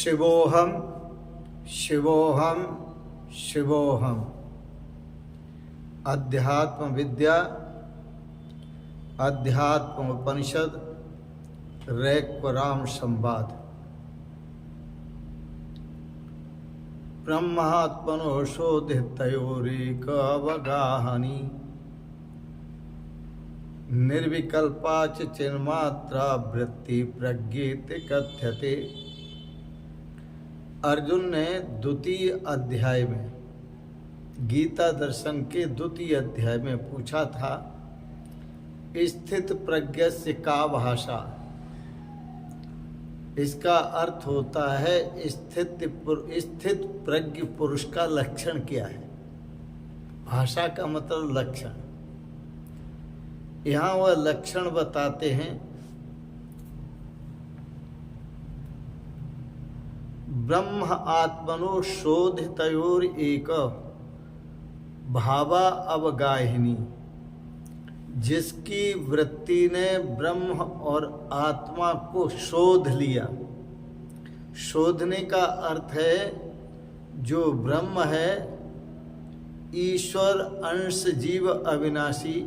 शिवोहम शिवोहम शिवोहम। अध्यात्म विद्या, अध्यात्म उपनिषद, रैक्वराम संवाद। ब्रह्मात्मनो शोधितयोरेक अवगाहनी, निर्विकल्पा च चिन्मात्रा वृत्ति प्रज्ञेति कथ्यते। अर्जुन ने द्वितीय अध्याय में, गीता दर्शन के द्वितीय अध्याय में पूछा था, स्थित प्रज्ञस्य का भाषा। इसका अर्थ होता है स्थित प्रज्ञ पुरुष का लक्षण क्या है। भाषा का मतलब लक्षण। यहाँ वह लक्षण बताते हैं। ब्रह्म आत्मनो शोधितयोर एक भावा अवगाहिनी, जिसकी वृत्ति ने ब्रह्म और आत्मा को शोध लिया। शोधने का अर्थ है जो ब्रह्म है, ईश्वर अंश जीव अविनाशी,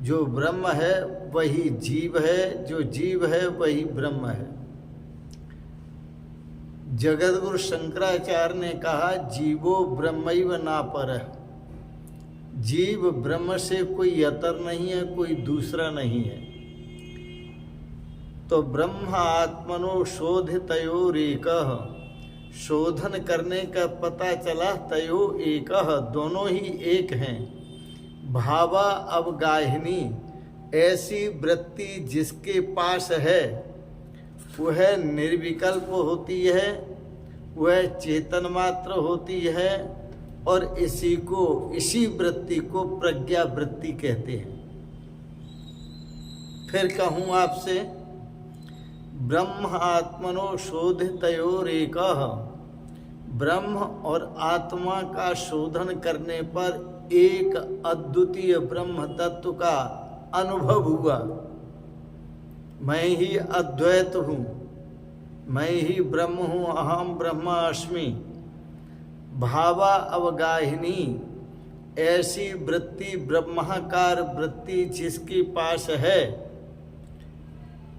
जो ब्रह्म है वही जीव है, जो जीव है वही ब्रह्म है। जगद्गुरु शंकराचार्य ने कहा, जीवो ब्रह्मैव नापरः। जीव ब्रह्म से कोई अतर नहीं है, कोई दूसरा नहीं है। तो ब्रह्म आत्मनो शोधितयोरेकः, शोधन करने का पता चला, तयो एकः, दोनों ही एक हैं। भावा अवगाहिनी, ऐसी वृत्ति जिसके पास है वह निर्विकल्प होती है, वह चेतन मात्र होती है, और इसी वृत्ति को प्रज्ञा वृत्ति कहते हैं। फिर कहूँ आपसे, ब्रह्म आत्मनो शोधितयोरेकः, ब्रह्म और आत्मा का शोधन करने पर एक अद्वितीय ब्रह्म तत्व का अनुभव हुआ। मैं ही अद्वैत हूँ, मैं ही ब्रह्म हूँ, अहम ब्रह्मास्मि। भावा अवगाहिनी, ऐसी वृत्ति, ब्रह्माकार वृत्ति जिसके पास है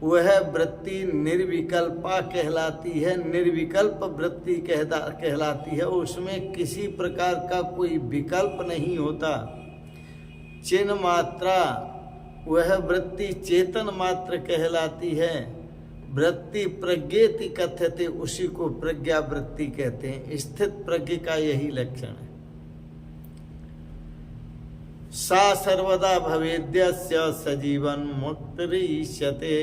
वह वृत्ति निर्विकल्पा कहलाती है, निर्विकल्प वृत्ति कहलाती है। उसमें किसी प्रकार का कोई विकल्प नहीं होता। चिन्ह मात्रा, वह वृत्ति चेतन मात्र कहलाती है। वृत्ति प्रज्ञेति कथ्यते, उसी को प्रज्ञा वृत्ति कहते हैं। स्थित प्रज्ञ का यही लक्षण है। सा सर्वदा भवेद्यस्य सजीवन मुक्तिरीष्यते।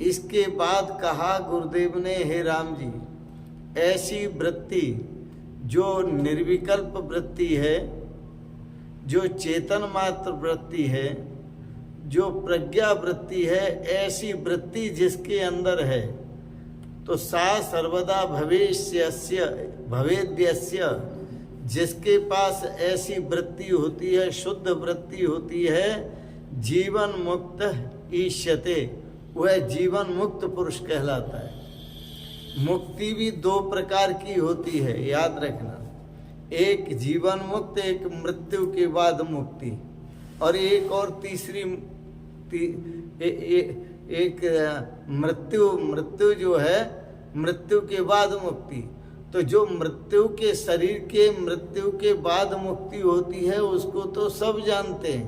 इसके बाद कहा गुरुदेव ने, हे राम जी, ऐसी वृत्ति जो निर्विकल्प वृत्ति है, जो चेतन मात्र वृत्ति है, जो प्रज्ञा वृत्ति है, ऐसी वृत्ति जिसके अंदर है, तो सा सर्वदा भवेद्यस्य, जिसके पास ऐसी वृत्ति होती है, शुद्ध वृत्ति होती है, जीवन मुक्त ईष्यते, वह जीवन मुक्त पुरुष कहलाता है। मुक्ति भी दो प्रकार की होती है, याद रखना। एक जीवन मुक्त, एक मृत्यु के बाद मुक्ति, और एक और तीसरी एक मृत्यु जो है, मृत्यु के बाद मुक्ति। तो जो मृत्यु के शरीर के मृत्यु के बाद मुक्ति होती है उसको तो सब जानते हैं,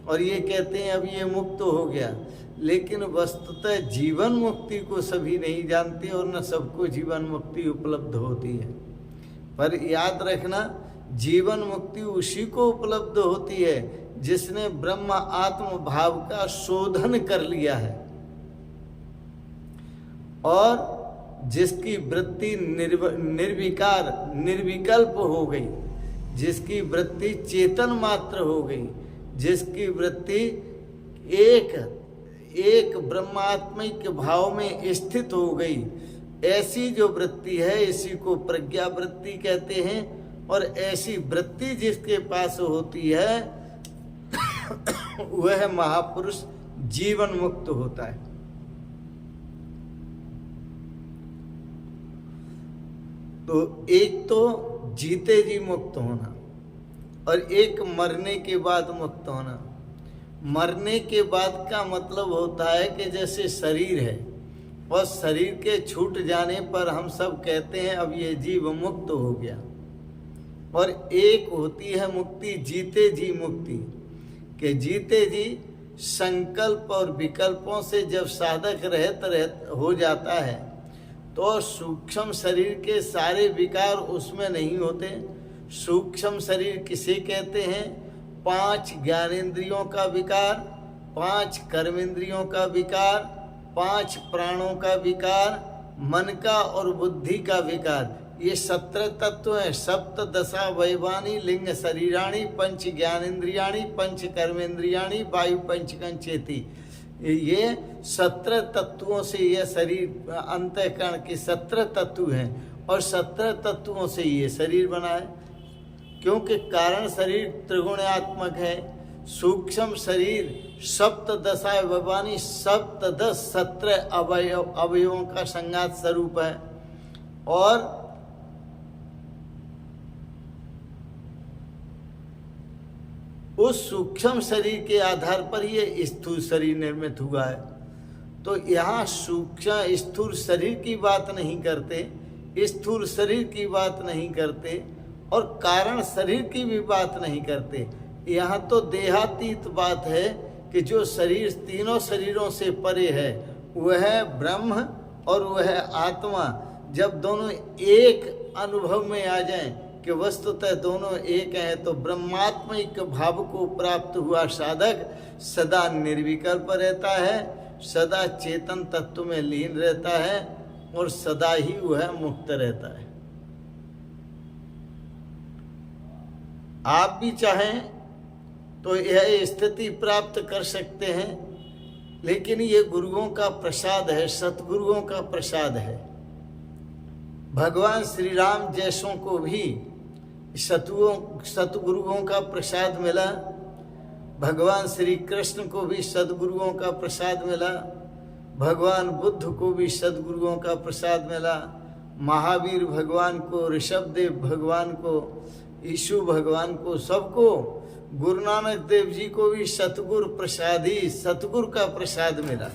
और ये कहते हैं अब ये मुक्त हो गया। लेकिन वस्तुतः जीवन मुक्ति को सभी नहीं जानते, और न सबको जीवन मुक्ति उपलब्ध होती है। पर याद रखना, जीवन मुक्ति उसी को उपलब्ध होती है जिसने ब्रह्म आत्म भाव का शोधन कर लिया है, और जिसकी वृत्ति निर्विकल्प हो गई, जिसकी वृत्ति चेतन मात्र हो गई, जिसकी वृत्ति एक ब्रह्मात्मिक भाव में स्थित हो गई, ऐसी जो वृत्ति है इसी को प्रज्ञा वृत्ति कहते हैं। और ऐसी वृत्ति जिसके पास होती है वह महापुरुष जीवन मुक्त होता है। तो एक तो जीते जी मुक्त होना और एक मरने के बाद मुक्त होना। मरने के बाद का मतलब होता है कि जैसे शरीर है और शरीर के छूट जाने पर हम सब कहते हैं अब ये जीव मुक्त हो गया। और एक होती है मुक्ति जीते जी मुक्ति, कि जीते जी संकल्प और विकल्पों से जब साधक रहत हो जाता है तो सूक्ष्म शरीर के सारे विकार उसमें नहीं होते। सूक्ष्म शरीर किसे कहते हैं? 5 ज्ञानेंद्रियों का विकार, 5 कर्मेंद्रियों का विकार, 5 प्राणों का विकार, मन का और बुद्धि का विकार, ये 17 तत्व हैं। सप्त दशा वैवानी लिंग शरीराणी पंच ज्ञानेन्द्रियाणी पंच कर्मेंद्रियाणी वायु पंचकं चेति। ये 17 तत्वों से यह शरीर अंतःकरण के 17 तत्व हैं और 17 तत्वों से ये शरीर बना है। क्योंकि कारण शरीर त्रिगुणात्मक है। सूक्ष्म शरीर सप्तदशा वैवानी 17 अवयवों का संघात स्वरूप है और उस सूक्ष्म शरीर के आधार पर ये स्थूल शरीर निर्मित हुआ है। तो यहाँ सूक्ष्म स्थूल शरीर की बात नहीं करते, स्थूल शरीर की बात नहीं करते और कारण शरीर की भी बात नहीं करते। यहाँ तो देहातीत बात है कि जो शरीर तीनों शरीरों से परे है वह ब्रह्म और वह आत्मा जब दोनों एक अनुभव में आ जाएं कि वस्तुतः दोनों एक हैं, तो ब्रह्मात्मिक भाव को प्राप्त हुआ साधक सदा निर्विकल्प रहता है, सदा चेतन तत्व में लीन रहता है और सदा ही वह मुक्त रहता है। आप भी चाहें तो यह स्थिति प्राप्त कर सकते हैं, लेकिन ये गुरुओं का प्रसाद है, सतगुरुओं का प्रसाद है। भगवान श्री राम जैसों को भी सतगुरुओं का प्रसाद मिला, भगवान श्री कृष्ण को भी सदगुरुओं का प्रसाद मिला, भगवान बुद्ध को भी सदगुरुओं का प्रसाद मिला, महावीर भगवान को, ऋषभदेव भगवान को, यीशु भगवान को, सबको, गुरु नानक देव जी को भी सतगुरु प्रसादी सतगुरु का प्रसाद मिला।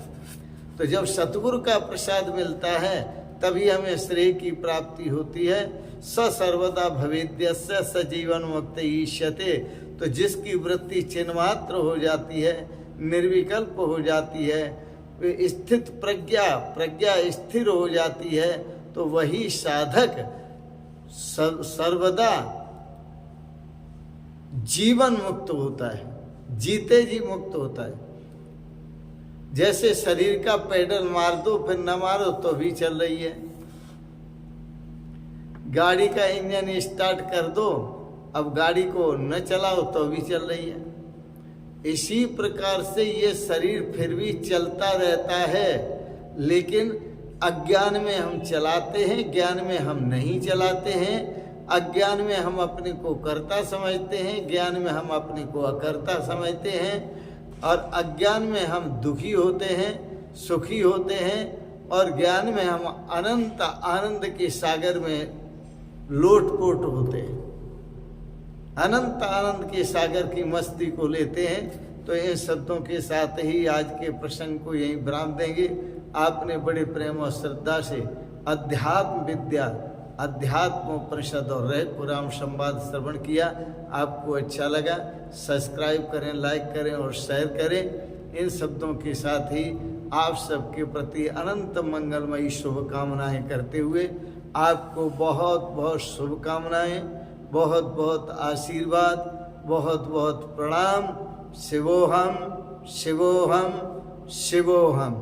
तो जब सतगुरु का प्रसाद मिलता है तभी हमें श्रेय की प्राप्ति होती है। स सर्वदा भवेद्यस्य स जीवन मुक्त ईष्यते। तो जिसकी वृत्ति चिन्मात्र हो जाती है, निर्विकल्प हो जाती है, स्थित प्रज्ञा स्थिर हो जाती है, तो वही साधक सर्वदा जीवन मुक्त होता है, जीते जी मुक्त होता है। जैसे शरीर का पेडल मार दो फिर न मारो तो भी चल रही है, गाड़ी का इंजन स्टार्ट कर दो अब गाड़ी को न चलाओ तो भी चल रही है। इसी प्रकार से ये शरीर फिर भी चलता रहता है, लेकिन अज्ञान में हम चलाते हैं, ज्ञान में हम नहीं चलाते हैं। अज्ञान में हम अपने को कर्ता समझते हैं, ज्ञान में हम अपने को अकर्ता समझते हैं। और अज्ञान में हम दुखी होते हैं, सुखी होते हैं, और ज्ञान में हम अनंत आनंद के सागर में लोटपोट होते हैं, अनंत आनंद के सागर की मस्ती को लेते हैं। तो इन शब्दों के साथ ही आज के प्रसंग को यहीं विराम देंगे। आपने बड़े प्रेम और श्रद्धा से अध्यात्म विद्या, अध्यात्म परिषद और रह पुराण संवाद श्रवण किया। आपको अच्छा लगा, सब्सक्राइब करें, लाइक करें और शेयर करें। इन शब्दों के साथ ही आप सबके प्रति अनंत मंगलमयी शुभकामनाएं करते हुए आपको बहुत बहुत शुभकामनाएं, बहुत बहुत आशीर्वाद, बहुत बहुत प्रणाम। शिवोहम शिवोहम शिवोहम।